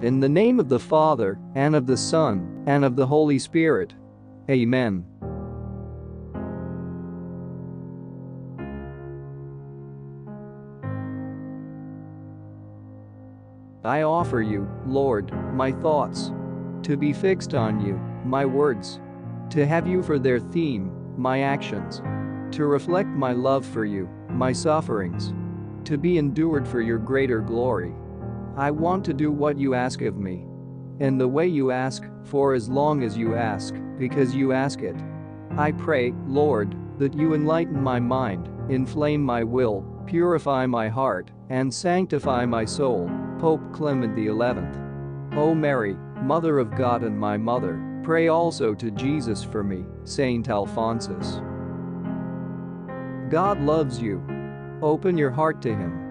In the name of the Father, and of the Son, and of the Holy Spirit. Amen. I offer you, Lord, my thoughts. To be fixed on you, my words. To have you for their theme, my actions. To reflect my love for you, my sufferings. To be endured for your greater glory. I want to do what you ask of me. In the way you ask, for as long as you ask, because you ask it. I pray, Lord, that you enlighten my mind, inflame my will, purify my heart, and sanctify my soul. Pope Clement XI. O Mary, Mother of God and my Mother, pray also to Jesus for me. Saint Alphonsus. God loves you. Open your heart to Him.